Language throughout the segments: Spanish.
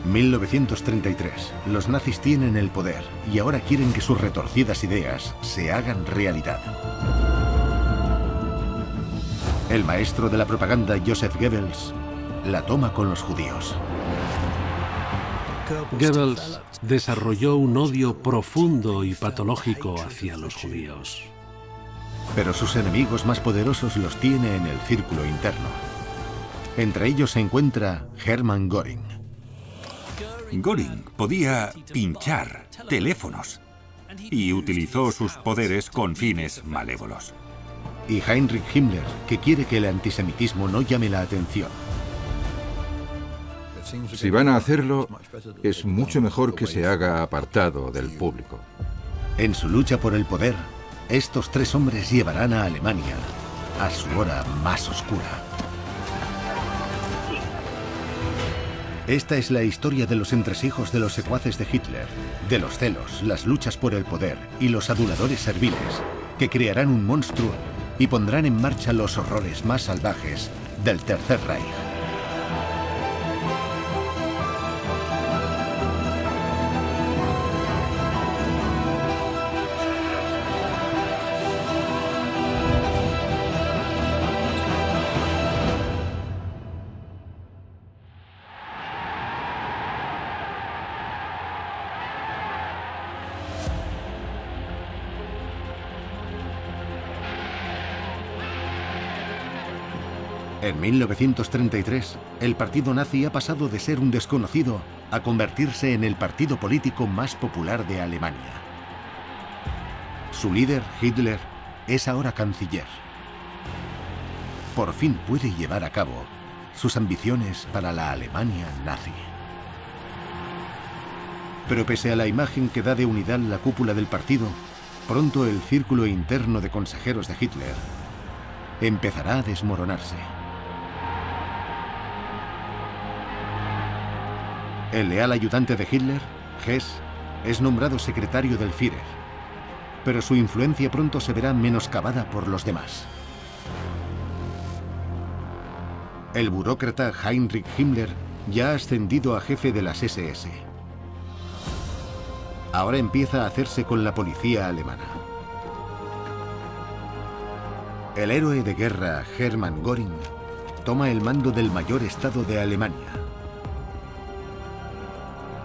1933. Los nazis tienen el poder y ahora quieren que sus retorcidas ideas se hagan realidad. El maestro de la propaganda, Joseph Goebbels, la toma con los judíos. Goebbels desarrolló un odio profundo y patológico hacia los judíos. Pero sus enemigos más poderosos los tiene en el círculo interno. Entre ellos se encuentra Hermann Göring. Göring podía pinchar teléfonos y utilizó sus poderes con fines malévolos. Y Heinrich Himmler, que quiere que el antisemitismo no llame la atención. Si van a hacerlo, es mucho mejor que se haga apartado del público. En su lucha por el poder, estos tres hombres llevarán a Alemania a su hora más oscura. Esta es la historia de los entresijos de los secuaces de Hitler, de los celos, las luchas por el poder y los aduladores serviles, que crearán un monstruo y pondrán en marcha los horrores más salvajes del Tercer Reich. En 1933, el partido nazi ha pasado de ser un desconocido a convertirse en el partido político más popular de Alemania. Su líder, Hitler, es ahora canciller. Por fin puede llevar a cabo sus ambiciones para la Alemania nazi. Pero pese a la imagen que da de unidad la cúpula del partido, pronto el círculo interno de consejeros de Hitler empezará a desmoronarse. El leal ayudante de Hitler, Hess, es nombrado secretario del Führer, pero su influencia pronto se verá menoscabada por los demás. El burócrata Heinrich Himmler ya ha ascendido a jefe de las SS. Ahora empieza a hacerse con la policía alemana. El héroe de guerra Hermann Göring toma el mando del mayor estado de Alemania,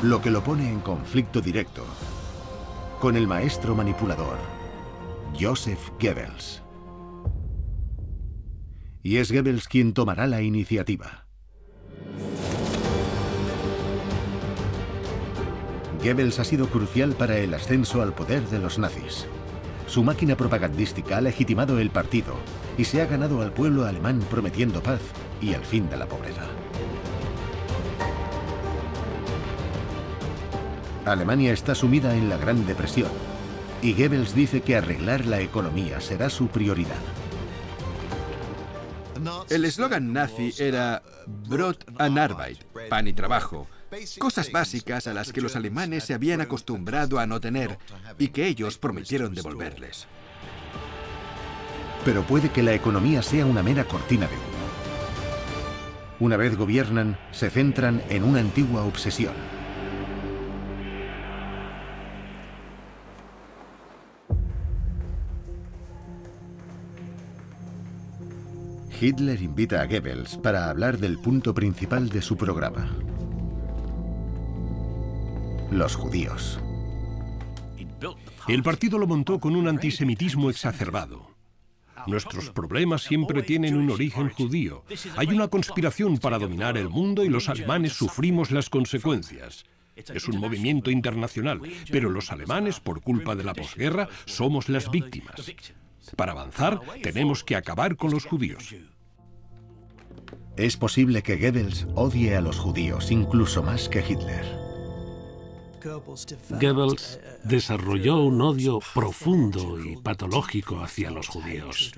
lo que lo pone en conflicto directo con el maestro manipulador, Joseph Goebbels. Y es Goebbels quien tomará la iniciativa. Goebbels ha sido crucial para el ascenso al poder de los nazis. Su máquina propagandística ha legitimado el partido y se ha ganado al pueblo alemán prometiendo paz y el fin de la pobreza. Alemania está sumida en la Gran Depresión y Goebbels dice que arreglar la economía será su prioridad. El eslogan nazi era Brot und Arbeit, pan y trabajo, cosas básicas a las que los alemanes se habían acostumbrado a no tener y que ellos prometieron devolverles. Pero puede que la economía sea una mera cortina de humo. Una vez gobiernan, se centran en una antigua obsesión. Hitler invita a Goebbels para hablar del punto principal de su programa: los judíos. El partido lo montó con un antisemitismo exacerbado. Nuestros problemas siempre tienen un origen judío. Hay una conspiración para dominar el mundo y los alemanes sufrimos las consecuencias. Es un movimiento internacional, pero los alemanes, por culpa de la posguerra, somos las víctimas. Para avanzar, tenemos que acabar con los judíos. Es posible que Goebbels odie a los judíos incluso más que Hitler. Goebbels desarrolló un odio profundo y patológico hacia los judíos.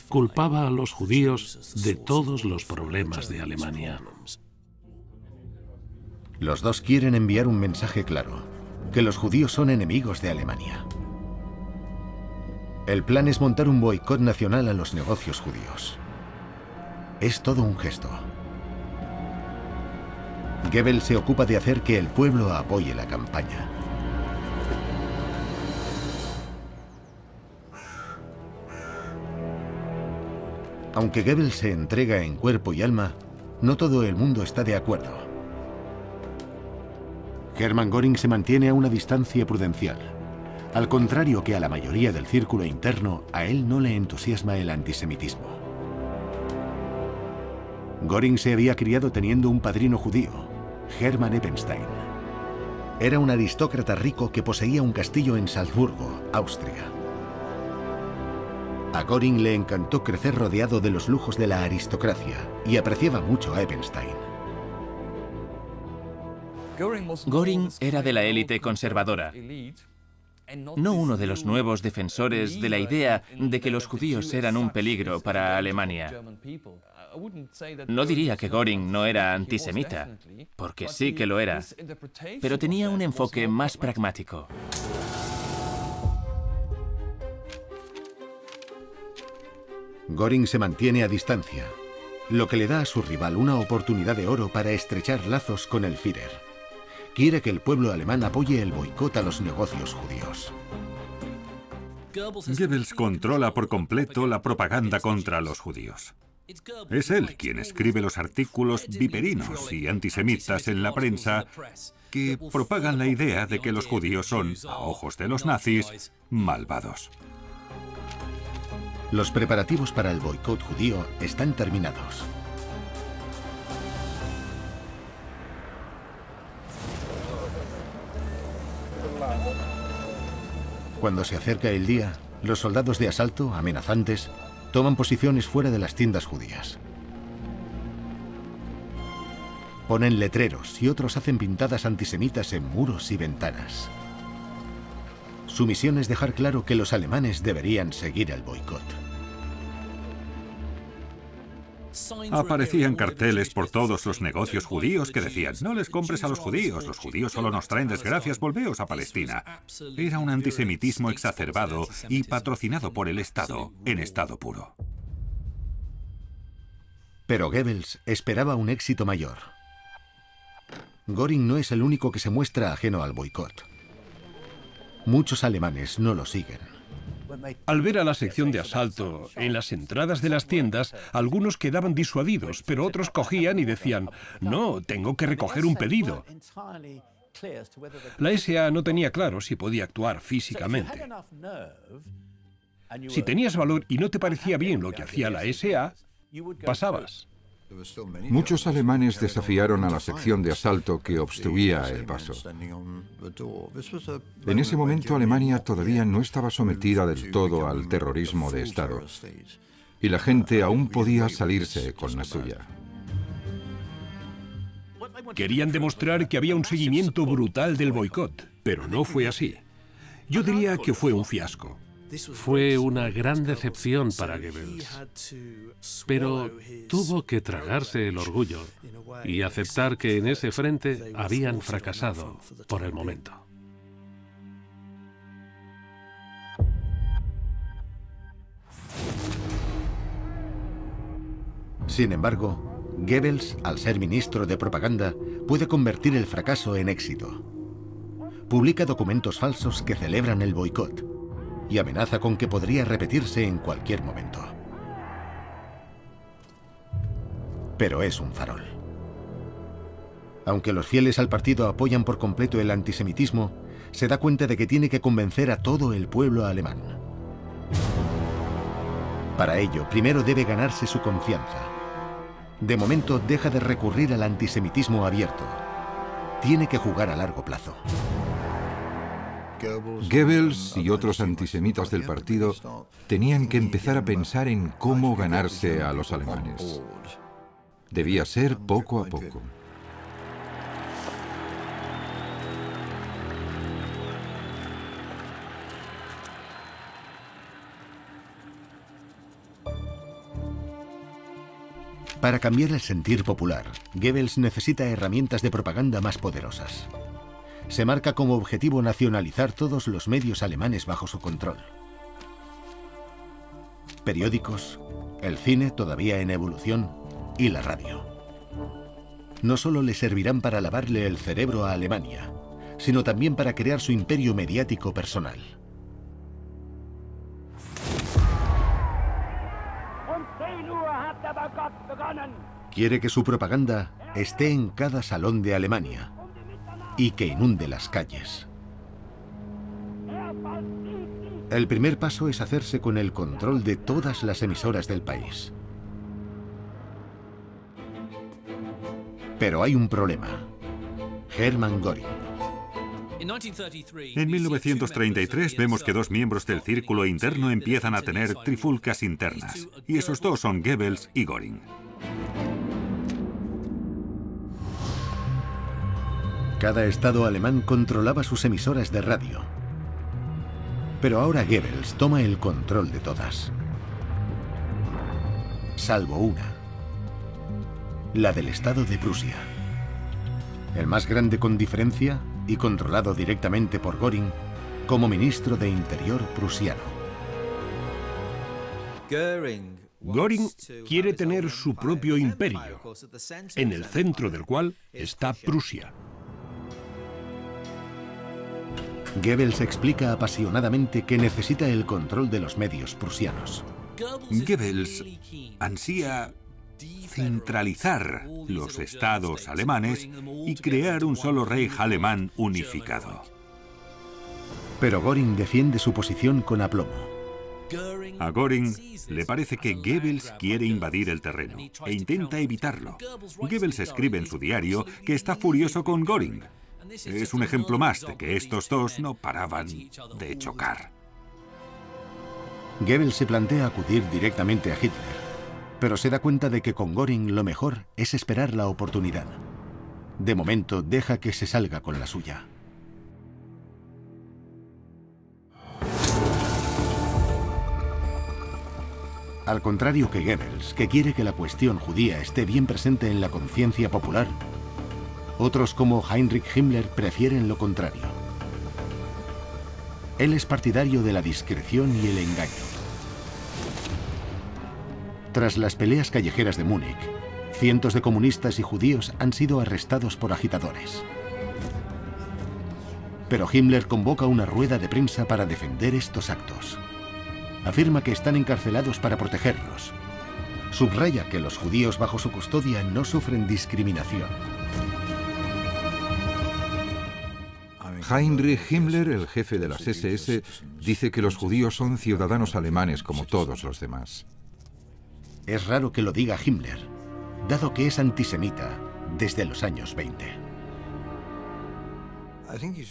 Culpaba a los judíos de todos los problemas de Alemania. Los dos quieren enviar un mensaje claro: que los judíos son enemigos de Alemania. El plan es montar un boicot nacional a los negocios judíos. Es todo un gesto. Goebbels se ocupa de hacer que el pueblo apoye la campaña. Aunque Goebbels se entrega en cuerpo y alma, no todo el mundo está de acuerdo. Hermann Göring se mantiene a una distancia prudencial. Al contrario que a la mayoría del círculo interno, a él no le entusiasma el antisemitismo. Göring se había criado teniendo un padrino judío, Hermann Eppenstein. Era un aristócrata rico que poseía un castillo en Salzburgo, Austria. A Göring le encantó crecer rodeado de los lujos de la aristocracia y apreciaba mucho a Eppenstein. Göring era de la élite conservadora, no uno de los nuevos defensores de la idea de que los judíos eran un peligro para Alemania. No diría que Göring no era antisemita, porque sí que lo era, pero tenía un enfoque más pragmático. Göring se mantiene a distancia, lo que le da a su rival una oportunidad de oro para estrechar lazos con el Führer. Quiere que el pueblo alemán apoye el boicot a los negocios judíos. Goebbels controla por completo la propaganda contra los judíos. Es él quien escribe los artículos viperinos y antisemitas en la prensa que propagan la idea de que los judíos son, a ojos de los nazis, malvados. Los preparativos para el boicot judío están terminados. Cuando se acerca el día, los soldados de asalto, amenazantes, toman posiciones fuera de las tiendas judías. Ponen letreros y otros hacen pintadas antisemitas en muros y ventanas. Su misión es dejar claro que los alemanes deberían seguir el boicot. Aparecían carteles por todos los negocios judíos que decían: no les compres a los judíos solo nos traen desgracias, volveos a Palestina. Era un antisemitismo exacerbado y patrocinado por el Estado, en estado puro. Pero Goebbels esperaba un éxito mayor. Göring no es el único que se muestra ajeno al boicot. Muchos alemanes no lo siguen. Al ver a la sección de asalto en las entradas de las tiendas, algunos quedaban disuadidos, pero otros cogían y decían: no, tengo que recoger un pedido. La SA no tenía claro si podía actuar físicamente. Si tenías valor y no te parecía bien lo que hacía la SA, pasabas. Muchos alemanes desafiaron a la sección de asalto que obstruía el paso. En ese momento Alemania todavía no estaba sometida del todo al terrorismo de Estado, y la gente aún podía salirse con la suya. Querían demostrar que había un seguimiento brutal del boicot, pero no fue así. Yo diría que fue un fiasco. Fue una gran decepción para Goebbels, pero tuvo que tragarse el orgullo y aceptar que en ese frente habían fracasado por el momento. Sin embargo, Goebbels, al ser ministro de propaganda, puede convertir el fracaso en éxito. Publica documentos falsos que celebran el boicot y amenaza con que podría repetirse en cualquier momento. Pero es un farol. Aunque los fieles al partido apoyan por completo el antisemitismo, se da cuenta de que tiene que convencer a todo el pueblo alemán. Para ello, primero debe ganarse su confianza. De momento, deja de recurrir al antisemitismo abierto. Tiene que jugar a largo plazo. Goebbels y otros antisemitas del partido tenían que empezar a pensar en cómo ganarse a los alemanes. Debía ser poco a poco. Para cambiar el sentir popular, Goebbels necesita herramientas de propaganda más poderosas. Se marca como objetivo nacionalizar todos los medios alemanes bajo su control. Periódicos, el cine todavía en evolución y la radio. no solo le servirán para lavarle el cerebro a Alemania, sino también para crear su imperio mediático personal. Quiere que su propaganda esté en cada salón de Alemania y que inunde las calles. El primer paso es hacerse con el control de todas las emisoras del país. Pero hay un problema. Hermann Göring. En 1933 vemos que dos miembros del círculo interno empiezan a tener trifulcas internas, y esos dos son Goebbels y Göring. Cada estado alemán controlaba sus emisoras de radio. Pero ahora Goebbels toma el control de todas. Salvo una. La del estado de Prusia. El más grande con diferencia y controlado directamente por Göring como ministro de Interior prusiano. Göring quiere tener su propio imperio, en el centro del cual está Prusia. Goebbels explica apasionadamente que necesita el control de los medios prusianos. Goebbels ansía centralizar los estados alemanes y crear un solo Reich alemán unificado. Pero Göring defiende su posición con aplomo. A Göring le parece que Goebbels quiere invadir el terreno e intenta evitarlo. Goebbels escribe en su diario que está furioso con Göring. Es un ejemplo más de que estos dos no paraban de chocar. Goebbels se plantea acudir directamente a Hitler, pero se da cuenta de que con Göring lo mejor es esperar la oportunidad. De momento deja que se salga con la suya. Al contrario que Goebbels, que quiere que la cuestión judía esté bien presente en la conciencia popular, otros como Heinrich Himmler prefieren lo contrario. Él es partidario de la discreción y el engaño. Tras las peleas callejeras de Múnich, cientos de comunistas y judíos han sido arrestados por agitadores. Pero Himmler convoca una rueda de prensa para defender estos actos. Afirma que están encarcelados para protegerlos. Subraya que los judíos bajo su custodia no sufren discriminación. Heinrich Himmler, el jefe de las SS, dice que los judíos son ciudadanos alemanes como todos los demás. Es raro que lo diga Himmler, dado que es antisemita desde los años 20.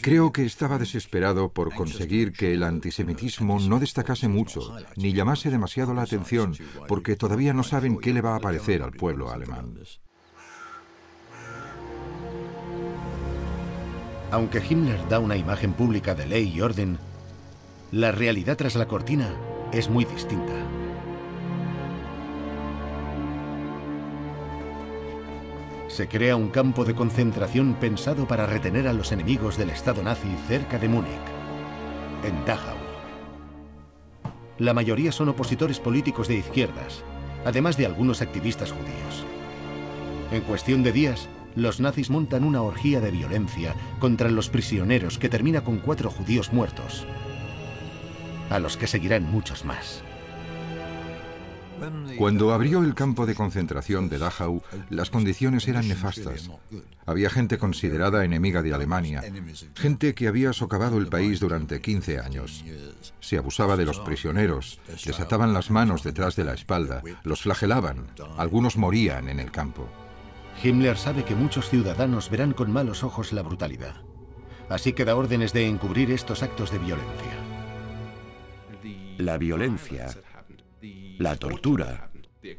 Creo que estaba desesperado por conseguir que el antisemitismo no destacase mucho, ni llamase demasiado la atención, porque todavía no saben qué le va a parecer al pueblo alemán. Aunque Himmler da una imagen pública de ley y orden, la realidad tras la cortina es muy distinta. Se crea un campo de concentración pensado para retener a los enemigos del Estado nazi cerca de Múnich, en Dachau. La mayoría son opositores políticos de izquierdas, además de algunos activistas judíos. En cuestión de días, los nazis montan una orgía de violencia contra los prisioneros que termina con 4 judíos muertos, a los que seguirán muchos más. Cuando abrió el campo de concentración de Dachau, las condiciones eran nefastas. Había gente considerada enemiga de Alemania, gente que había socavado el país durante 15 años. Se abusaba de los prisioneros, les ataban las manos detrás de la espalda, los flagelaban, algunos morían en el campo. Himmler sabe que muchos ciudadanos verán con malos ojos la brutalidad, así que da órdenes de encubrir estos actos de violencia. La violencia, la tortura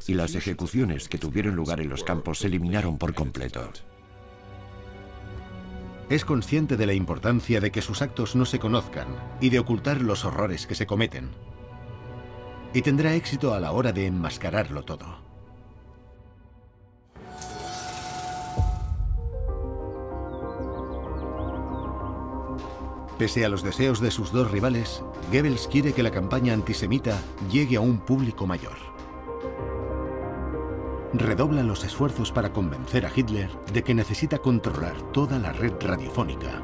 y las ejecuciones que tuvieron lugar en los campos se eliminaron por completo. Es consciente de la importancia de que sus actos no se conozcan y de ocultar los horrores que se cometen. Y tendrá éxito a la hora de enmascararlo todo. Pese a los deseos de sus dos rivales, Goebbels quiere que la campaña antisemita llegue a un público mayor. redobla los esfuerzos para convencer a Hitler de que necesita controlar toda la red radiofónica.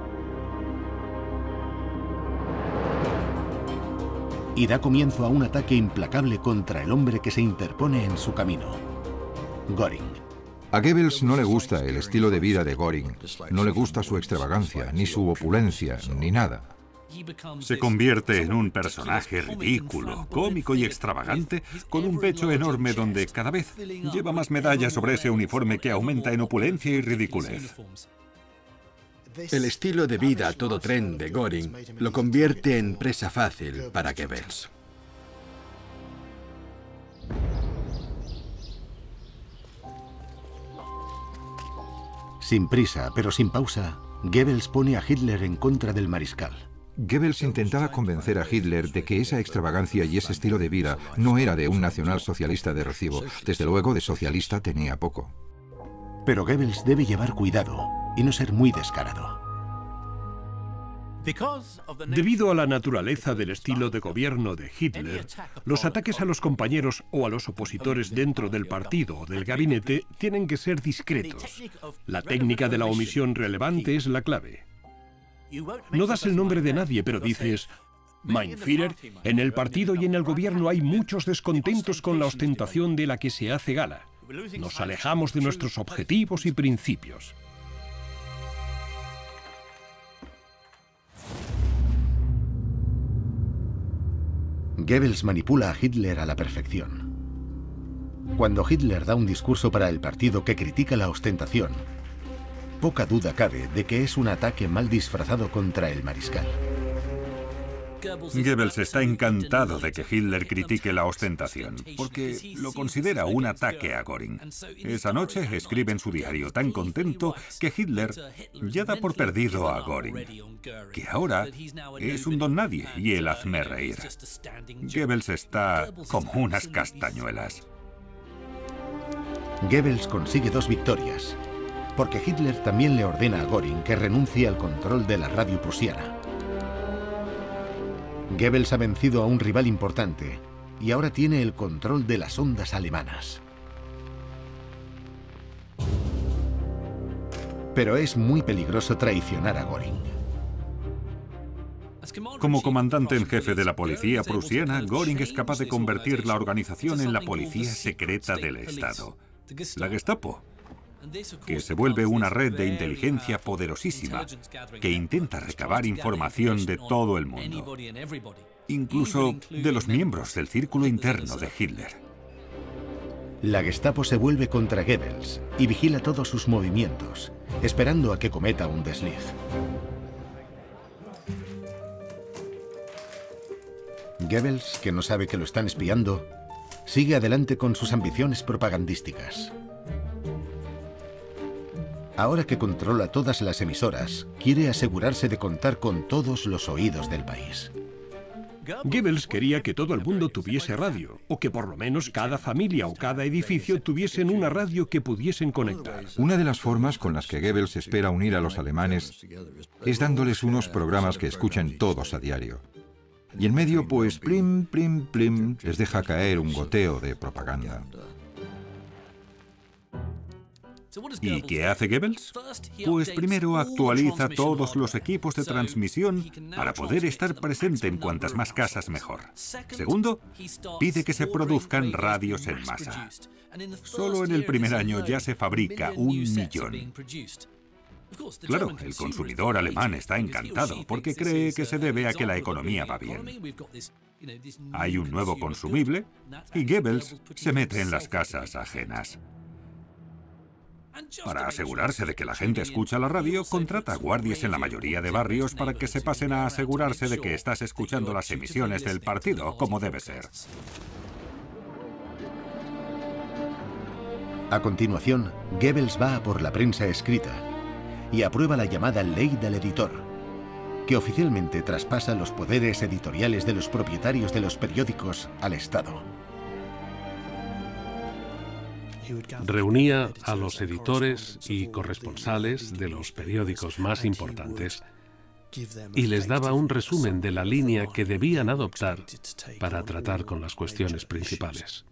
Y da comienzo a un ataque implacable contra el hombre que se interpone en su camino, Göring. A Goebbels no le gusta el estilo de vida de Göring, no le gusta su extravagancia, ni su opulencia, ni nada. Se convierte en un personaje ridículo, cómico y extravagante, con un pecho enorme donde cada vez lleva más medallas sobre ese uniforme que aumenta en opulencia y ridiculez. El estilo de vida a todo tren de Göring lo convierte en presa fácil para Goebbels. Sin prisa, pero sin pausa, Goebbels pone a Hitler en contra del mariscal. Goebbels intentaba convencer a Hitler de que esa extravagancia y ese estilo de vida no era de un nacionalsocialista de recibo. Desde luego, de socialista tenía poco. Pero Goebbels debe llevar cuidado y no ser muy descarado. Debido a la naturaleza del estilo de gobierno de Hitler, los ataques a los compañeros o a los opositores dentro del partido o del gabinete tienen que ser discretos. La técnica de la omisión relevante es la clave. No das el nombre de nadie, pero dices: Mein Führer, en el partido y en el gobierno hay muchos descontentos con la ostentación de la que se hace gala. Nos alejamos de nuestros objetivos y principios. Goebbels manipula a Hitler a la perfección. Cuando Hitler da un discurso para el partido que critica la ostentación, poca duda cabe de que es un ataque mal disfrazado contra el mariscal. Goebbels está encantado de que Hitler critique la ostentación, porque lo considera un ataque a Göring. Esa noche escribe en su diario tan contento que Hitler ya da por perdido a Göring, que ahora es un don nadie y el hazme reír. Goebbels está como unas castañuelas. Goebbels consigue 2 victorias, porque Hitler también le ordena a Göring que renuncie al control de la radio prusiana. Goebbels ha vencido a un rival importante y ahora tiene el control de las ondas alemanas. Pero es muy peligroso traicionar a Göring. Como comandante en jefe de la policía prusiana, Göring es capaz de convertir la organización en la policía secreta del Estado, la Gestapo, que se vuelve una red de inteligencia poderosísima que intenta recabar información de todo el mundo, incluso de los miembros del círculo interno de Hitler. La Gestapo se vuelve contra Goebbels y vigila todos sus movimientos, esperando a que cometa un desliz. Goebbels, que no sabe que lo están espiando, sigue adelante con sus ambiciones propagandísticas. Ahora que controla todas las emisoras, quiere asegurarse de contar con todos los oídos del país. Goebbels quería que todo el mundo tuviese radio, o que por lo menos cada familia o cada edificio tuviesen una radio que pudiesen conectar. Una de las formas con las que Goebbels espera unir a los alemanes es dándoles unos programas que escuchen todos a diario. Y en medio, pues, plim, plim, plim, les deja caer un goteo de propaganda. ¿Y qué hace Goebbels? Pues primero actualiza todos los equipos de transmisión para poder estar presente en cuantas más casas mejor. Segundo, pide que se produzcan radios en masa. Solo en el primer año ya se fabrica 1 millón. Claro, el consumidor alemán está encantado porque cree que se debe a que la economía va bien. Hay un nuevo consumible y Goebbels se mete en las casas ajenas. Para asegurarse de que la gente escucha la radio, contrata guardias en la mayoría de barrios para que se pasen a asegurarse de que estás escuchando las emisiones del partido como debe ser. A continuación, Goebbels va a por la prensa escrita y aprueba la llamada Ley del Editor, que oficialmente traspasa los poderes editoriales de los propietarios de los periódicos al Estado. Reunía a los editores y corresponsales de los periódicos más importantes y les daba un resumen de la línea que debían adoptar para tratar con las cuestiones principales.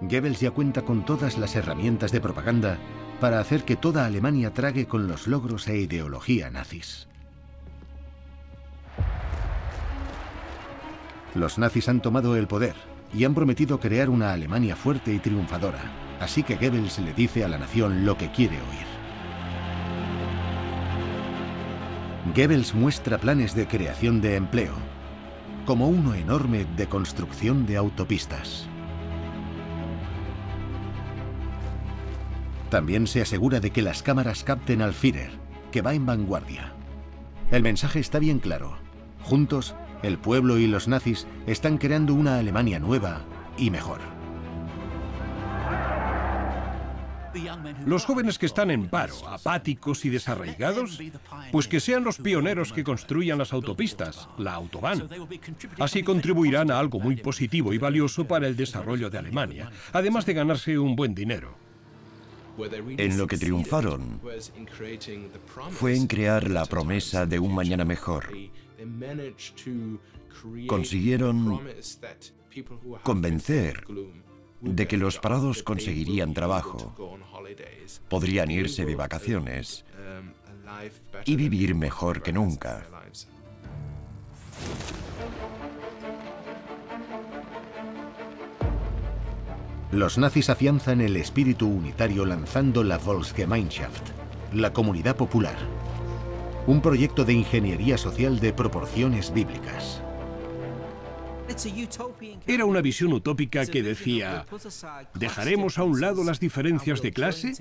Goebbels ya cuenta con todas las herramientas de propaganda para hacer que toda Alemania trague con los logros e ideología nazis. Los nazis han tomado el poder y han prometido crear una Alemania fuerte y triunfadora, así que Goebbels le dice a la nación lo que quiere oír. Goebbels muestra planes de creación de empleo, como uno enorme de construcción de autopistas. También se asegura de que las cámaras capten al Führer, que va en vanguardia. El mensaje está bien claro. Juntos, el pueblo y los nazis están creando una Alemania nueva y mejor. Los jóvenes que están en paro, apáticos y desarraigados, pues que sean los pioneros que construyan las autopistas, la Autobahn. Así contribuirán a algo muy positivo y valioso para el desarrollo de Alemania, además de ganarse un buen dinero. En lo que triunfaron fue en crear la promesa de un mañana mejor. Consiguieron convencer de que los parados conseguirían trabajo, podrían irse de vacaciones y vivir mejor que nunca. Los nazis afianzan el espíritu unitario lanzando la Volksgemeinschaft, la comunidad popular, un proyecto de ingeniería social de proporciones bíblicas. Era una visión utópica que decía: dejaremos a un lado las diferencias de clase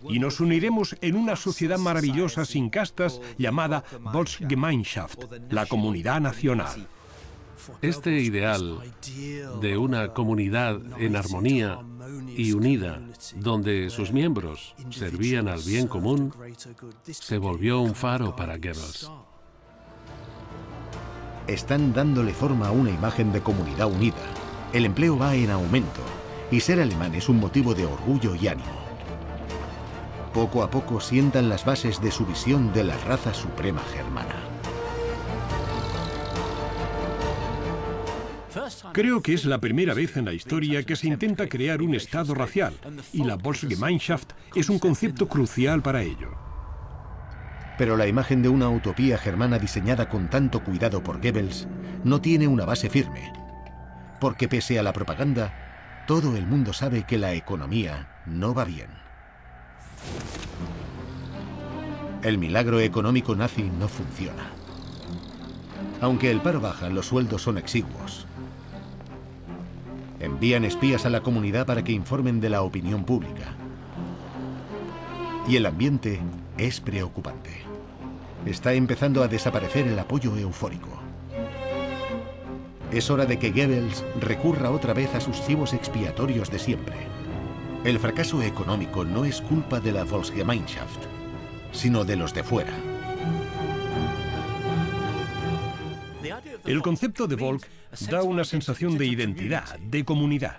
y nos uniremos en una sociedad maravillosa sin castas llamada Volksgemeinschaft, la comunidad nacional. Este ideal de una comunidad en armonía y unida, donde sus miembros servían al bien común, se volvió un faro para Goebbels. Están dándole forma a una imagen de comunidad unida. El empleo va en aumento y ser alemán es un motivo de orgullo y ánimo. Poco a poco sientan las bases de su visión de la raza suprema germana. Creo que es la primera vez en la historia que se intenta crear un Estado racial, y la Volksgemeinschaft es un concepto crucial para ello. Pero la imagen de una utopía germana diseñada con tanto cuidado por Goebbels no tiene una base firme, porque pese a la propaganda, todo el mundo sabe que la economía no va bien. El milagro económico nazi no funciona. Aunque el paro baja, los sueldos son exiguos. Envían espías a la comunidad para que informen de la opinión pública. Y el ambiente es preocupante. Está empezando a desaparecer el apoyo eufórico. Es hora de que Goebbels recurra otra vez a sus chivos expiatorios de siempre. El fracaso económico no es culpa de la Volksgemeinschaft, sino de los de fuera. El concepto de Volk da una sensación de identidad, de comunidad.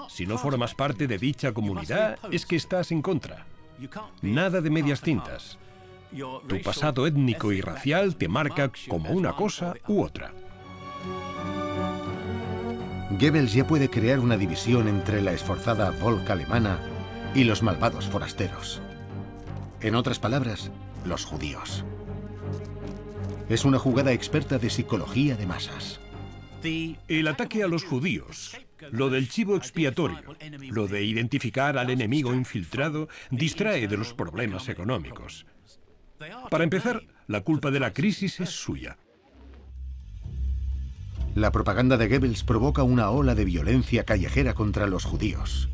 Si no formas parte de dicha comunidad, es que estás en contra. Nada de medias tintas. Tu pasado étnico y racial te marca como una cosa u otra. Goebbels ya puede crear una división entre la esforzada Volk alemana y los malvados forasteros. En otras palabras, los judíos. Es una jugada experta de psicología de masas. El ataque a los judíos, lo del chivo expiatorio, lo de identificar al enemigo infiltrado, distrae de los problemas económicos. Para empezar, la culpa de la crisis es suya. La propaganda de Goebbels provoca una ola de violencia callejera contra los judíos.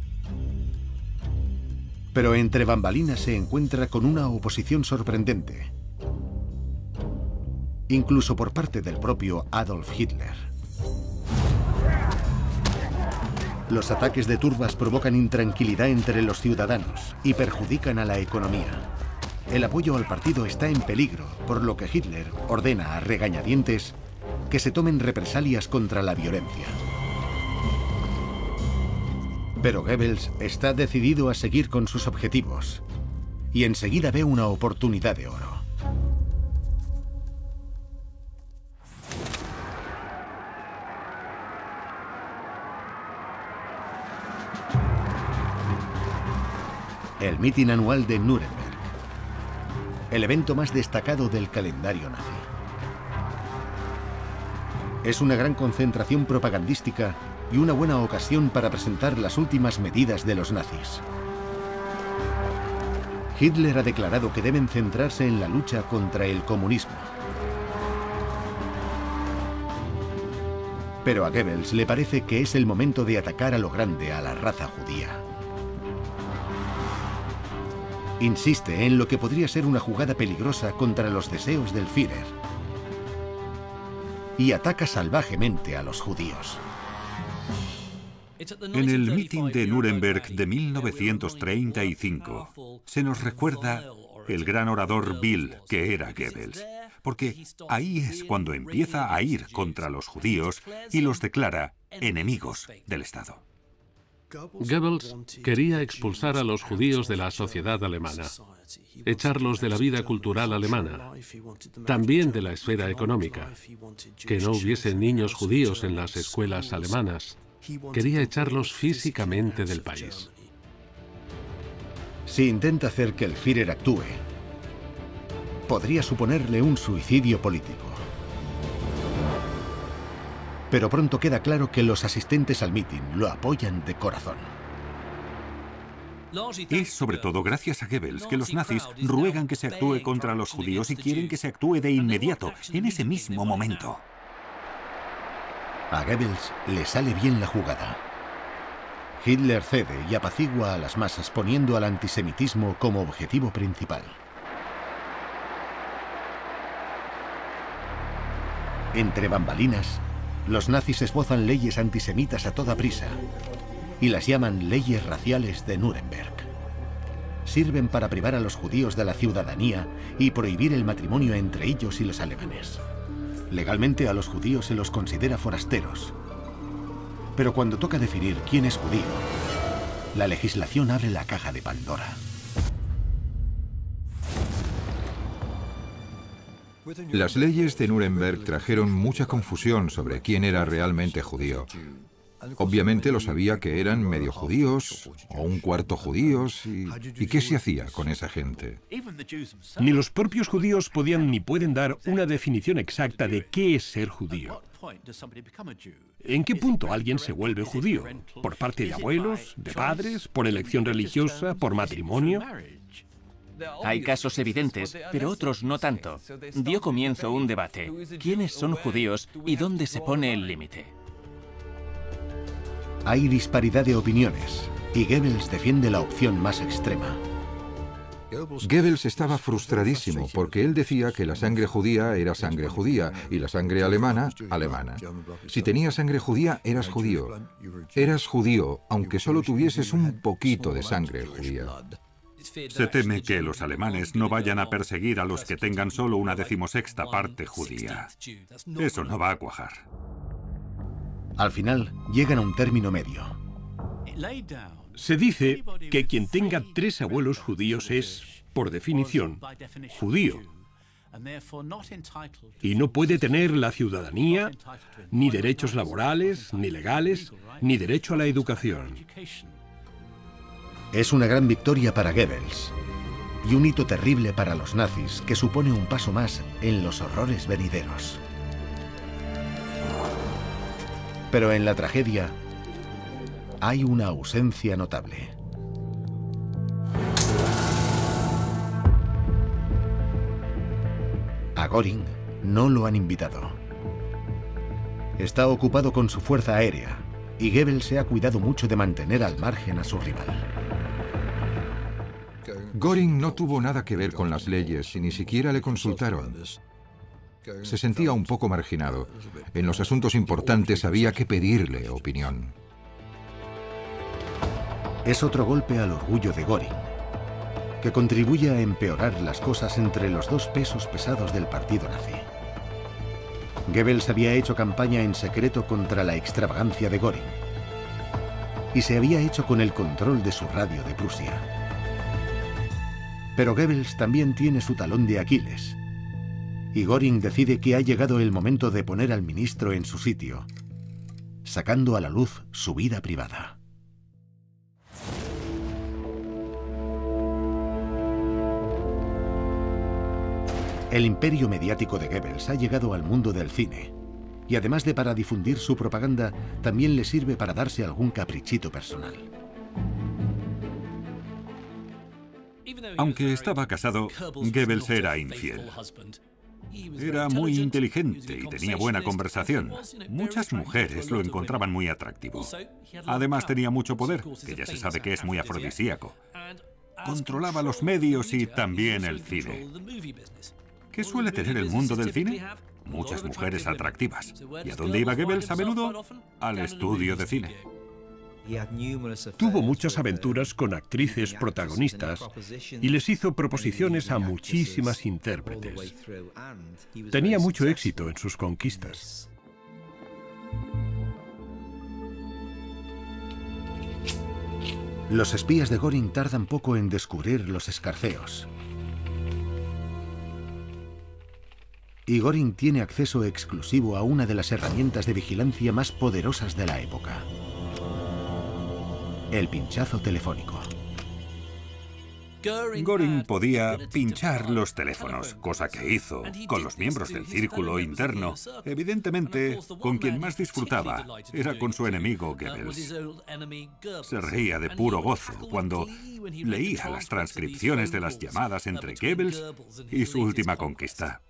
Pero entre bambalinas se encuentra con una oposición sorprendente. Incluso por parte del propio Adolf Hitler. Los ataques de turbas provocan intranquilidad entre los ciudadanos y perjudican a la economía. El apoyo al partido está en peligro, por lo que Hitler ordena a regañadientes que se tomen represalias contra la violencia. Pero Goebbels está decidido a seguir con sus objetivos y enseguida ve una oportunidad de oro. El mitin anual de Nuremberg, el evento más destacado del calendario nazi. Es una gran concentración propagandística y una buena ocasión para presentar las últimas medidas de los nazis. Hitler ha declarado que deben centrarse en la lucha contra el comunismo. Pero a Goebbels le parece que es el momento de atacar a lo grande a la raza judía. Insiste en lo que podría ser una jugada peligrosa contra los deseos del Führer. Y ataca salvajemente a los judíos. En el mitin de Nuremberg de 1935 se nos recuerda el gran orador Bill que era Goebbels, porque ahí es cuando empieza a ir contra los judíos y los declara enemigos del Estado. Goebbels quería expulsar a los judíos de la sociedad alemana, echarlos de la vida cultural alemana, también de la esfera económica, que no hubiese niños judíos en las escuelas alemanas. Quería echarlos físicamente del país. Si intenta hacer que el Führer actúe, podría suponerle un suicidio político. Pero pronto queda claro que los asistentes al mitin lo apoyan de corazón. Es sobre todo gracias a Goebbels que los nazis ruegan que se actúe contra los judíos y quieren que se actúe de inmediato, en ese mismo momento. A Goebbels le sale bien la jugada. Hitler cede y apacigua a las masas poniendo al antisemitismo como objetivo principal. Entre bambalinas, los nazis esbozan leyes antisemitas a toda prisa y las llaman leyes raciales de Nuremberg. Sirven para privar a los judíos de la ciudadanía y prohibir el matrimonio entre ellos y los alemanes. Legalmente a los judíos se los considera forasteros. Pero cuando toca definir quién es judío, la legislación abre la caja de Pandora. Las leyes de Nuremberg trajeron mucha confusión sobre quién era realmente judío. Obviamente lo sabía que eran medio judíos o un cuarto judíos y ¿qué se hacía con esa gente? Ni los propios judíos podían ni pueden dar una definición exacta de qué es ser judío. ¿En qué punto alguien se vuelve judío? ¿Por parte de abuelos, de padres, por elección religiosa, por matrimonio? Hay casos evidentes, pero otros no tanto. Dio comienzo un debate. ¿Quiénes son judíos y dónde se pone el límite? Hay disparidad de opiniones y Goebbels defiende la opción más extrema. Goebbels estaba frustradísimo porque él decía que la sangre judía era sangre judía y la sangre alemana, alemana. Si tenías sangre judía, eras judío. Eras judío, aunque solo tuvieses un poquito de sangre judía. Se teme que los alemanes no vayan a perseguir a los que tengan solo una 16ª parte judía. Eso no va a cuajar. Al final, llegan a un término medio. Se dice que quien tenga 3 abuelos judíos es, por definición, judío. Y no puede tener la ciudadanía, ni derechos laborales, ni legales, ni derecho a la educación. Es una gran victoria para Goebbels y un hito terrible para los nazis que supone un paso más en los horrores venideros. Pero en la tragedia hay una ausencia notable. A Göring no lo han invitado. Está ocupado con su fuerza aérea y Goebbels se ha cuidado mucho de mantener al margen a su rival. Göring no tuvo nada que ver con las leyes y ni siquiera le consultaron. Se sentía un poco marginado. En los asuntos importantes había que pedirle opinión. Es otro golpe al orgullo de Göring, que contribuye a empeorar las cosas entre los dos pesos pesados del partido nazi. Goebbels había hecho campaña en secreto contra la extravagancia de Göring y se había hecho con el control de su radio de Prusia. Pero Goebbels también tiene su talón de Aquiles, y Göring decide que ha llegado el momento de poner al ministro en su sitio, sacando a la luz su vida privada. El imperio mediático de Goebbels ha llegado al mundo del cine. Y además de para difundir su propaganda, también le sirve para darse algún caprichito personal. Aunque estaba casado, Goebbels era infiel. Era muy inteligente y tenía buena conversación. Muchas mujeres lo encontraban muy atractivo. Además tenía mucho poder, que ya se sabe que es muy afrodisíaco. Controlaba los medios y también el cine. ¿Qué suele tener el mundo del cine? Muchas mujeres atractivas. ¿Y a dónde iba Goebbels a menudo? Al estudio de cine. Tuvo muchas aventuras con actrices protagonistas y les hizo proposiciones a muchísimas intérpretes. Tenía mucho éxito en sus conquistas. Los espías de Göring tardan poco en descubrir los escarceos. Y Göring tiene acceso exclusivo a una de las herramientas de vigilancia más poderosas de la época: el pinchazo telefónico. Göring podía pinchar los teléfonos, cosa que hizo con los miembros del círculo interno. Evidentemente, con quien más disfrutaba era con su enemigo Goebbels. Se reía de puro gozo cuando leía las transcripciones de las llamadas entre Goebbels y su última conquista.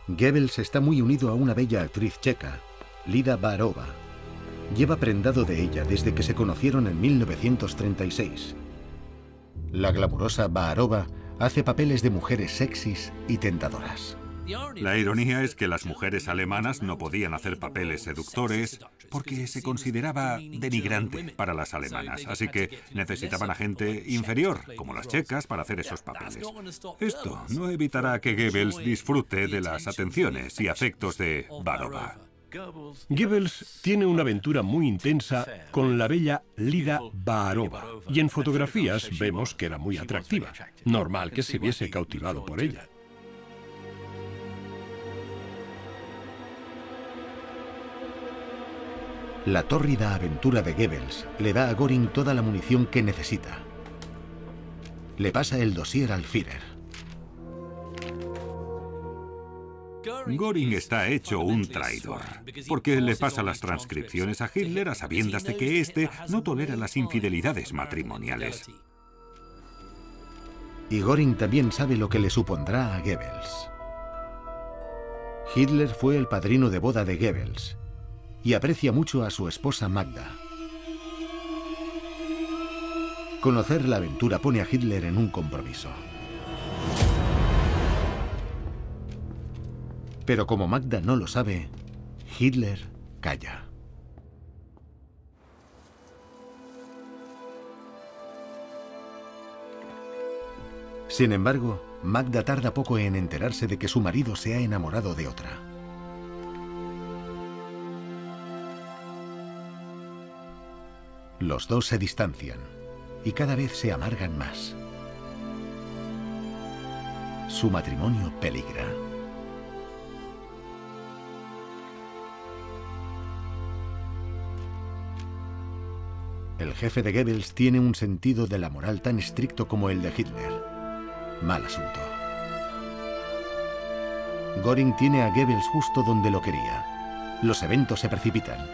Goebbels está muy unido a una bella actriz checa, Lida Baarova. Lleva prendado de ella desde que se conocieron en 1936. La glamurosa Baarova hace papeles de mujeres sexys y tentadoras. La ironía es que las mujeres alemanas no podían hacer papeles seductores porque se consideraba denigrante para las alemanas, así que necesitaban a gente inferior, como las checas, para hacer esos papeles. Esto no evitará que Goebbels disfrute de las atenciones y afectos de Baarova. Goebbels tiene una aventura muy intensa con la bella Lida Baarova, y en fotografías vemos que era muy atractiva. Normal que se viese cautivado por ella. La tórrida aventura de Goebbels le da a Göring toda la munición que necesita. Le pasa el dossier al Führer. Göring está hecho un traidor, porque le pasa las transcripciones a Hitler a sabiendas de que éste no tolera las infidelidades matrimoniales. Y Göring también sabe lo que le supondrá a Goebbels. Hitler fue el padrino de boda de Goebbels y aprecia mucho a su esposa Magda. Conocer la aventura pone a Hitler en un compromiso. Pero como Magda no lo sabe, Hitler calla. Sin embargo, Magda tarda poco en enterarse de que su marido se ha enamorado de otra. Los dos se distancian y cada vez se amargan más. Su matrimonio peligra. El jefe de Goebbels tiene un sentido de la moral tan estricto como el de Hitler. Mal asunto. Göring tiene a Goebbels justo donde lo quería. Los eventos se precipitan.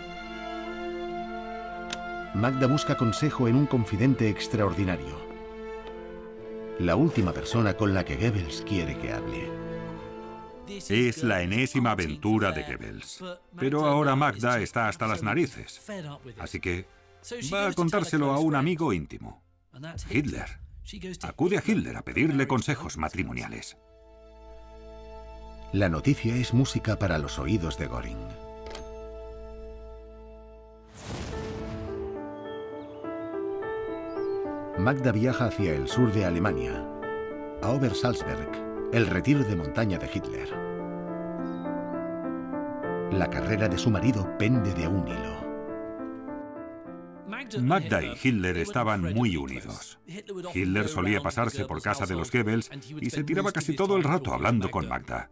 Magda busca consejo en un confidente extraordinario. La última persona con la que Goebbels quiere que hable. Es la enésima aventura de Goebbels. Pero ahora Magda está hasta las narices. Así que va a contárselo a un amigo íntimo, Hitler. Acude a Hitler a pedirle consejos matrimoniales. La noticia es música para los oídos de Göring. Magda viaja hacia el sur de Alemania, a Obersalzberg, el retiro de montaña de Hitler. La carrera de su marido pende de un hilo. Magda y Hitler estaban muy unidos. Hitler solía pasarse por casa de los Goebbels y se tiraba casi todo el rato hablando con Magda.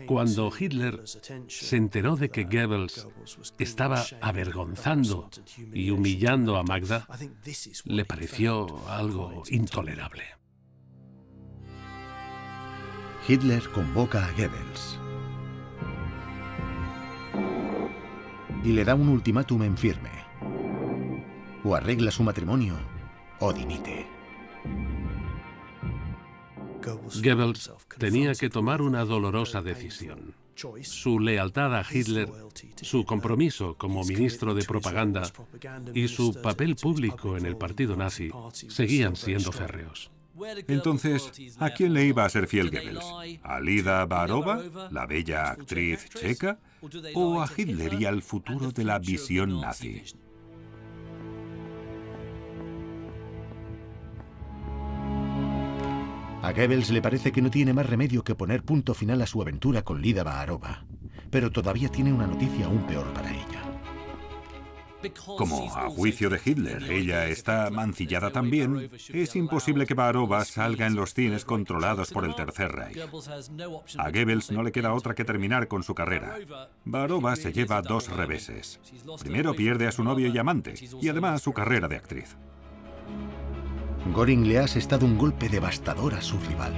Cuando Hitler se enteró de que Goebbels estaba avergonzando y humillando a Magda, le pareció algo intolerable. Hitler convoca a Goebbels y le da un ultimátum en firme. O arregla su matrimonio o dimite. Goebbels tenía que tomar una dolorosa decisión. Su lealtad a Hitler, su compromiso como ministro de propaganda y su papel público en el partido nazi seguían siendo férreos. Entonces, ¿a quién le iba a ser fiel Goebbels? ¿A Lida Baarova, la bella actriz checa? ¿O a Hitler y al futuro de la visión nazi? A Goebbels le parece que no tiene más remedio que poner punto final a su aventura con Lida Baarova, pero todavía tiene una noticia aún peor para ella. Como a juicio de Hitler ella está mancillada también, es imposible que Baarova salga en los cines controlados por el Tercer Reich. A Goebbels no le queda otra que terminar con su carrera. Baarova se lleva dos reveses. Primero pierde a su novio y amante, y además su carrera de actriz. Göring le ha asestado un golpe devastador a su rival.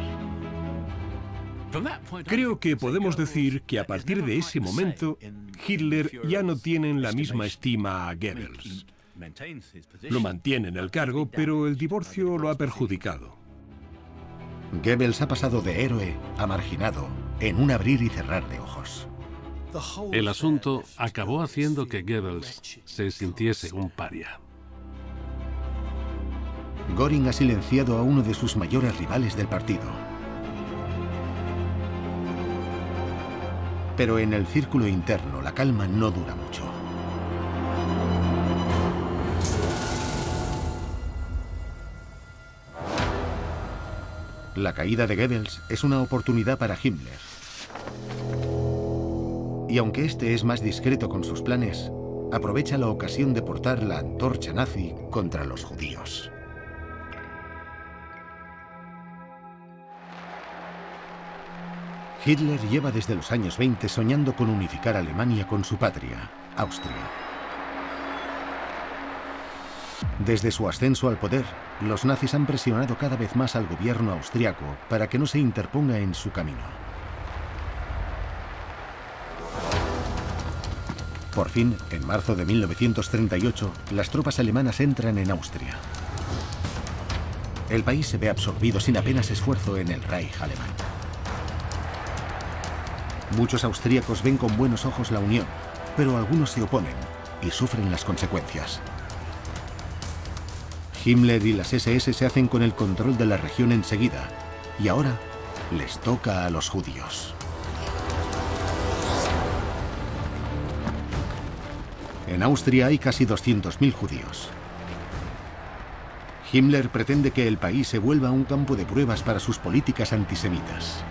Creo que podemos decir que a partir de ese momento, Hitler ya no tiene en la misma estima a Goebbels. Lo mantiene en el cargo, pero el divorcio lo ha perjudicado. Goebbels ha pasado de héroe a marginado en un abrir y cerrar de ojos. El asunto acabó haciendo que Goebbels se sintiese un paria. Göring ha silenciado a uno de sus mayores rivales del partido. Pero en el círculo interno la calma no dura mucho. La caída de Goebbels es una oportunidad para Himmler. Y aunque este es más discreto con sus planes, aprovecha la ocasión de portar la antorcha nazi contra los judíos. Hitler lleva desde los años 20 soñando con unificar Alemania con su patria, Austria. Desde su ascenso al poder, los nazis han presionado cada vez más al gobierno austriaco para que no se interponga en su camino. Por fin, en marzo de 1938, las tropas alemanas entran en Austria. El país se ve absorbido sin apenas esfuerzo en el Reich alemán. Muchos austríacos ven con buenos ojos la unión, pero algunos se oponen y sufren las consecuencias. Himmler y las SS se hacen con el control de la región enseguida, y ahora les toca a los judíos. En Austria hay casi 200.000 judíos. Himmler pretende que el país se vuelva un campo de pruebas para sus políticas antisemitas.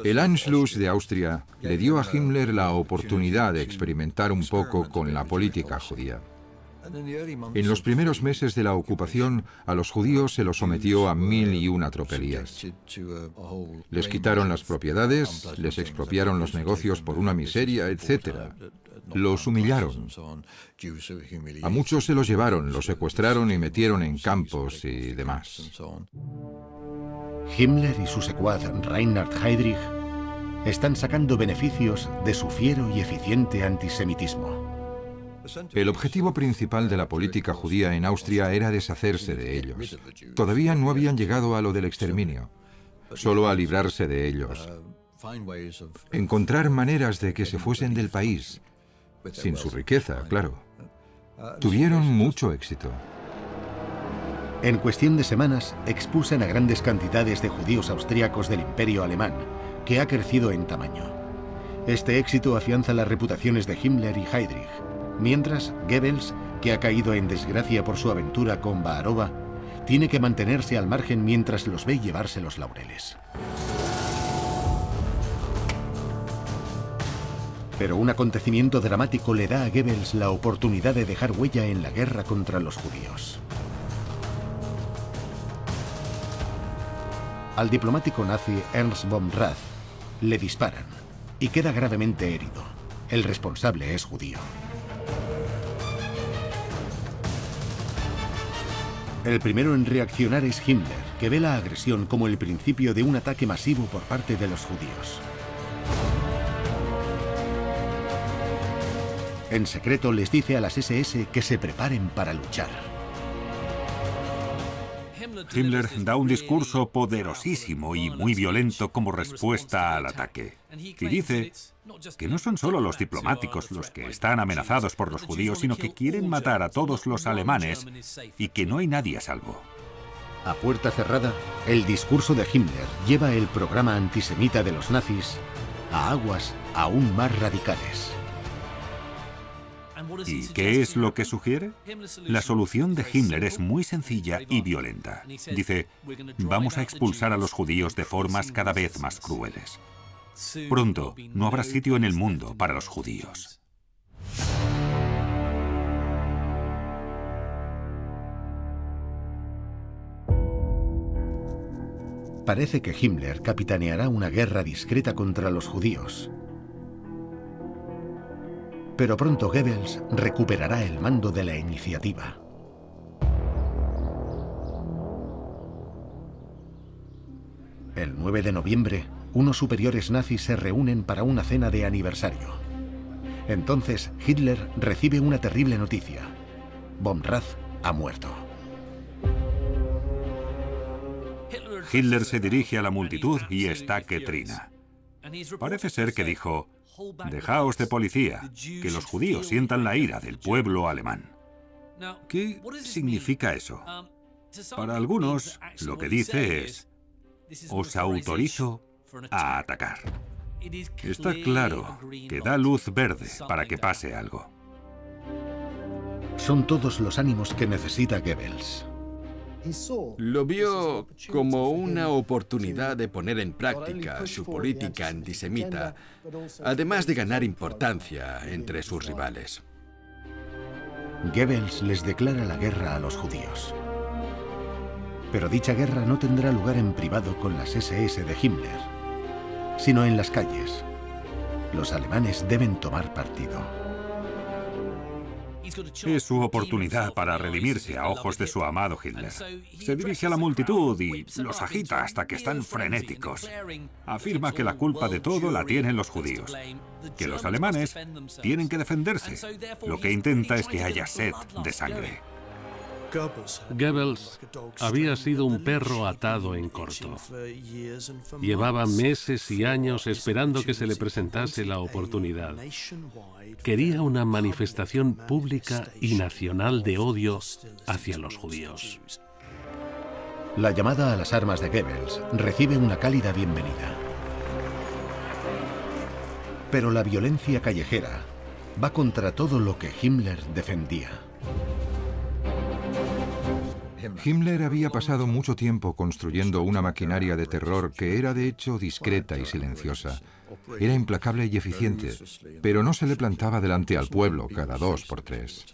El Anschluss de Austria le dio a Himmler la oportunidad de experimentar un poco con la política judía. En los primeros meses de la ocupación, a los judíos se los sometió a 1001 tropelías. Les quitaron las propiedades, les expropiaron los negocios por una miseria, etc. Los humillaron. A muchos se los llevaron, los secuestraron y metieron en campos y demás. Himmler y su secuaz Reinhard Heydrich están sacando beneficios de su fiero y eficiente antisemitismo. El objetivo principal de la política judía en Austria era deshacerse de ellos. Todavía no habían llegado a lo del exterminio, solo a librarse de ellos. Encontrar maneras de que se fuesen del país, sin su riqueza, claro. Tuvieron mucho éxito. En cuestión de semanas, expulsan a grandes cantidades de judíos austriacos del Imperio alemán, que ha crecido en tamaño. Este éxito afianza las reputaciones de Himmler y Heydrich, mientras Goebbels, que ha caído en desgracia por su aventura con Baarova, tiene que mantenerse al margen mientras los ve llevarse los laureles. Pero un acontecimiento dramático le da a Goebbels la oportunidad de dejar huella en la guerra contra los judíos. Al diplomático nazi Ernst von Rath le disparan y queda gravemente herido. El responsable es judío. El primero en reaccionar es Himmler, que ve la agresión como el principio de un ataque masivo por parte de los judíos. En secreto les dice a las SS que se preparen para luchar. Himmler da un discurso poderosísimo y muy violento como respuesta al ataque. Y dice que no son solo los diplomáticos los que están amenazados por los judíos, sino que quieren matar a todos los alemanes y que no hay nadie a salvo. A puerta cerrada, el discurso de Himmler lleva el programa antisemita de los nazis a aguas aún más radicales. ¿Y qué es lo que sugiere? La solución de Himmler es muy sencilla y violenta. Dice, vamos a expulsar a los judíos de formas cada vez más crueles. Pronto no habrá sitio en el mundo para los judíos. Parece que Himmler capitaneará una guerra discreta contra los judíos. Pero pronto Goebbels recuperará el mando de la iniciativa. El 9 de noviembre, unos superiores nazis se reúnen para una cena de aniversario. Entonces, Hitler recibe una terrible noticia. Von Rath ha muerto. Hitler se dirige a la multitud y está que trina. Parece ser que dijo, dejaos de policía, que los judíos sientan la ira del pueblo alemán. ¿Qué significa eso? Para algunos, lo que dice es, os autorizo a atacar. Está claro que da luz verde para que pase algo. Son todos los ánimos que necesita Goebbels. Lo vio como una oportunidad de poner en práctica su política antisemita, además de ganar importancia entre sus rivales. Goebbels les declara la guerra a los judíos. Pero dicha guerra no tendrá lugar en privado con las SS de Himmler, sino en las calles. Los alemanes deben tomar partido. Es su oportunidad para redimirse a ojos de su amado Hitler. Se dirige a la multitud y los agita hasta que están frenéticos. Afirma que la culpa de todo la tienen los judíos, que los alemanes tienen que defenderse. Lo que intenta es que haya sed de sangre. Goebbels había sido un perro atado en corto. Llevaba meses y años esperando que se le presentase la oportunidad. Quería una manifestación pública y nacional de odio hacia los judíos. La llamada a las armas de Goebbels recibe una cálida bienvenida. Pero la violencia callejera va contra todo lo que Himmler defendía. Himmler había pasado mucho tiempo construyendo una maquinaria de terror que era de hecho discreta y silenciosa. Era implacable y eficiente, pero no se le plantaba delante al pueblo cada 2 por 3.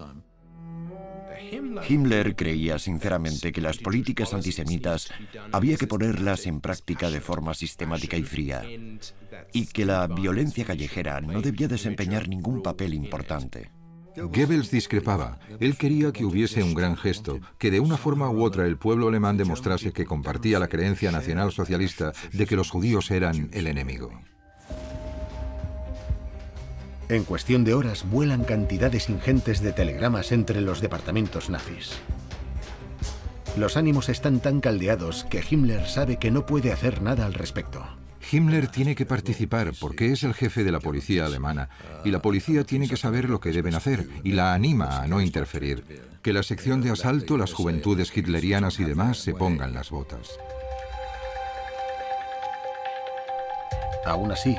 Himmler creía sinceramente que las políticas antisemitas había que ponerlas en práctica de forma sistemática y fría, y que la violencia callejera no debía desempeñar ningún papel importante. Goebbels discrepaba. Él quería que hubiese un gran gesto, que de una forma u otra el pueblo alemán demostrase que compartía la creencia nacionalsocialista de que los judíos eran el enemigo. En cuestión de horas vuelan cantidades ingentes de telegramas entre los departamentos nazis. Los ánimos están tan caldeados que Himmler sabe que no puede hacer nada al respecto. Himmler tiene que participar porque es el jefe de la policía alemana y la policía tiene que saber lo que deben hacer y la anima a no interferir. Que la sección de asalto, las juventudes hitlerianas y demás se pongan las botas. Aún así,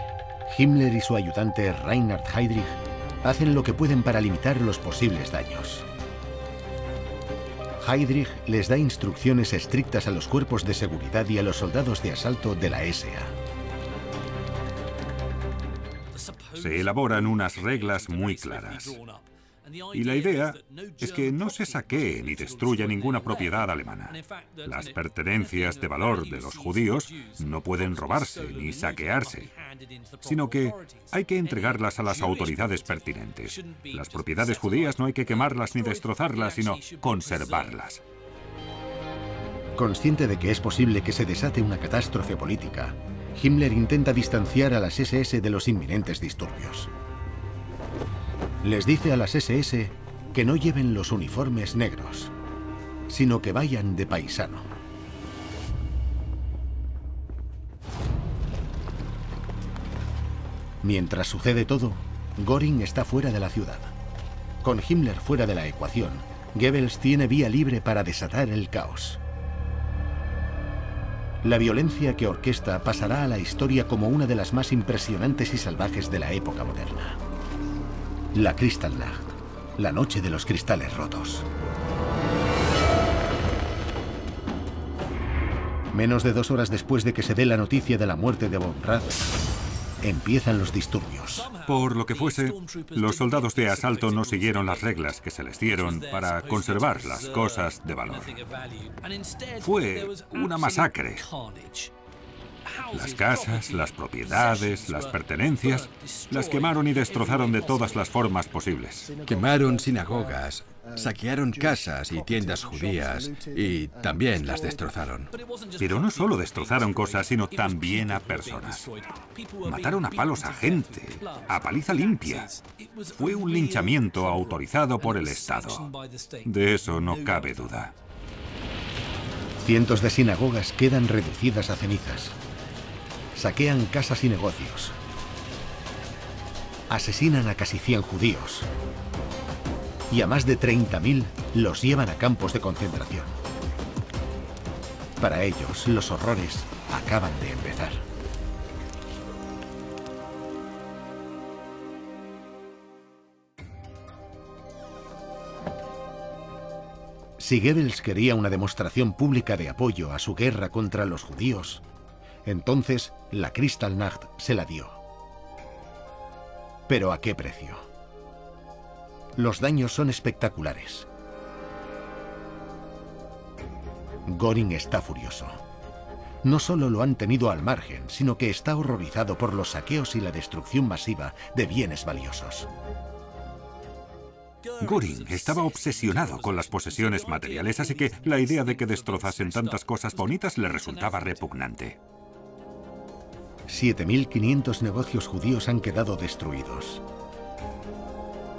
Himmler y su ayudante Reinhard Heydrich hacen lo que pueden para limitar los posibles daños. Heydrich les da instrucciones estrictas a los cuerpos de seguridad y a los soldados de asalto de la SA. Se elaboran unas reglas muy claras. Y la idea es que no se saquee ni destruya ninguna propiedad alemana. Las pertenencias de valor de los judíos no pueden robarse ni saquearse, sino que hay que entregarlas a las autoridades pertinentes. Las propiedades judías no hay que quemarlas ni destrozarlas, sino conservarlas. Consciente de que es posible que se desate una catástrofe política, Himmler intenta distanciar a las SS de los inminentes disturbios. Les dice a las SS que no lleven los uniformes negros, sino que vayan de paisano. Mientras sucede todo, Göring está fuera de la ciudad. Con Himmler fuera de la ecuación, Goebbels tiene vía libre para desatar el caos. La violencia que orquesta pasará a la historia como una de las más impresionantes y salvajes de la época moderna. La Kristallnacht, la noche de los cristales rotos. Menos de 2 horas después de que se dé la noticia de la muerte de von Rath, empiezan los disturbios. Por lo que fuese, los soldados de asalto no siguieron las reglas que se les dieron para conservar las cosas de valor. Fue una masacre. Las casas, las propiedades, las pertenencias, las quemaron y destrozaron de todas las formas posibles. Quemaron sinagogas, saquearon casas y tiendas judías y también las destrozaron. Pero no solo destrozaron cosas, sino también a personas. Mataron a palos a gente, a paliza limpia. Fue un linchamiento autorizado por el Estado. De eso no cabe duda. Cientos de sinagogas quedan reducidas a cenizas. Saquean casas y negocios. Asesinan a casi 100 judíos. Y a más de 30.000 los llevan a campos de concentración. Para ellos, los horrores acaban de empezar. Si Goebbels quería una demostración pública de apoyo a su guerra contra los judíos, entonces la Kristallnacht se la dio. ¿Pero a qué precio? Los daños son espectaculares. Göring está furioso. No solo lo han tenido al margen, sino que está horrorizado por los saqueos y la destrucción masiva de bienes valiosos. Göring estaba obsesionado con las posesiones materiales, así que la idea de que destrozasen tantas cosas bonitas le resultaba repugnante. 7.500 negocios judíos han quedado destruidos.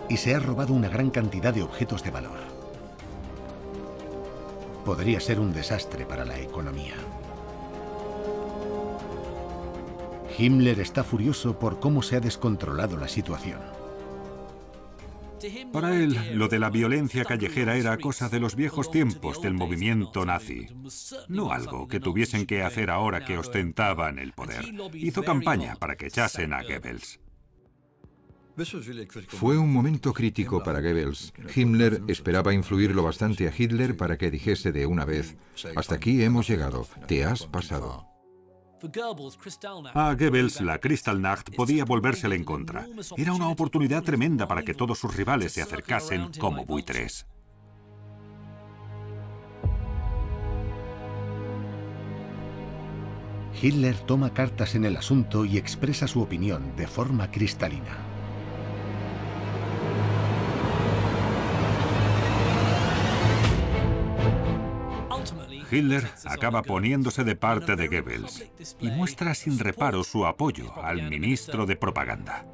Y se ha robado una gran cantidad de objetos de valor. Podría ser un desastre para la economía. Himmler está furioso por cómo se ha descontrolado la situación. Para él, lo de la violencia callejera era cosa de los viejos tiempos del movimiento nazi, no algo que tuviesen que hacer ahora que ostentaban el poder. Hizo campaña para que echasen a Goebbels. Fue un momento crítico para Goebbels. Himmler esperaba influirlo bastante a Hitler para que dijese de una vez: hasta aquí hemos llegado, te has pasado. A Goebbels, la Kristallnacht podía volvérsele en contra. Era una oportunidad tremenda para que todos sus rivales se acercasen como buitres. Hitler toma cartas en el asunto y expresa su opinión de forma cristalina. Hitler acaba poniéndose de parte de Goebbels y muestra sin reparo su apoyo al ministro de propaganda.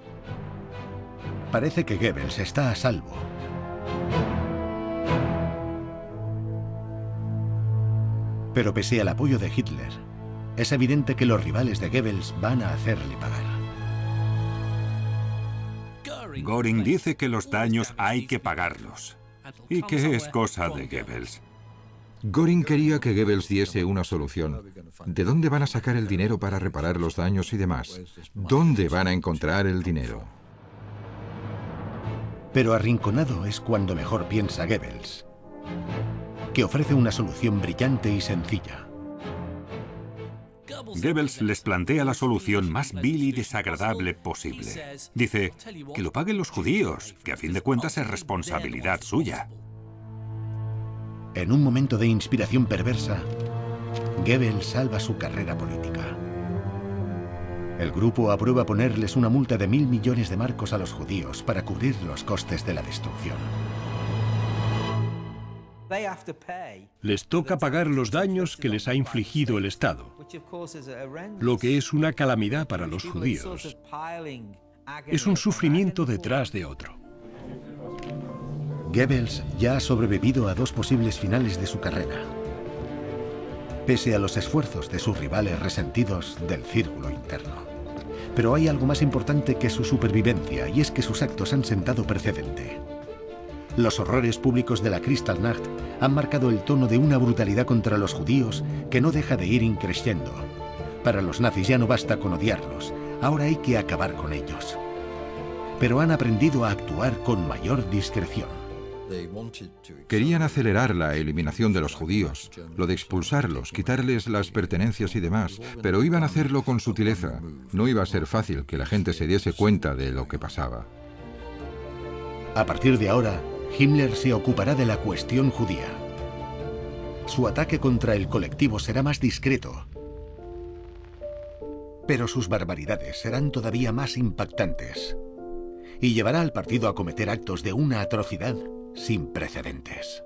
Parece que Goebbels está a salvo. Pero pese al apoyo de Hitler, es evidente que los rivales de Goebbels van a hacerle pagar. Göring dice que los daños hay que pagarlos y que es cosa de Goebbels. Göring quería que Goebbels diese una solución. ¿De dónde van a sacar el dinero para reparar los daños y demás? ¿Dónde van a encontrar el dinero? Pero arrinconado es cuando mejor piensa Goebbels, que ofrece una solución brillante y sencilla. Goebbels les plantea la solución más vil y desagradable posible. Dice que lo paguen los judíos, que a fin de cuentas es responsabilidad suya. En un momento de inspiración perversa, Goebbels salva su carrera política. El grupo aprueba ponerles una multa de 1.000 millones de marcos a los judíos para cubrir los costes de la destrucción. Les toca pagar los daños que les ha infligido el Estado, lo que es una calamidad para los judíos. Es un sufrimiento detrás de otro. Goebbels ya ha sobrevivido a 2 posibles finales de su carrera, pese a los esfuerzos de sus rivales resentidos del círculo interno. Pero hay algo más importante que su supervivencia, y es que sus actos han sentado precedente. Los horrores públicos de la Kristallnacht han marcado el tono de una brutalidad contra los judíos que no deja de ir increciendo. Para los nazis ya no basta con odiarlos, ahora hay que acabar con ellos. Pero han aprendido a actuar con mayor discreción. Querían acelerar la eliminación de los judíos, lo de expulsarlos, quitarles las pertenencias y demás, pero iban a hacerlo con sutileza. No iba a ser fácil que la gente se diese cuenta de lo que pasaba. A partir de ahora, Himmler se ocupará de la cuestión judía. Su ataque contra el colectivo será más discreto, pero sus barbaridades serán todavía más impactantes y llevará al partido a cometer actos de una atrocidad sin precedentes.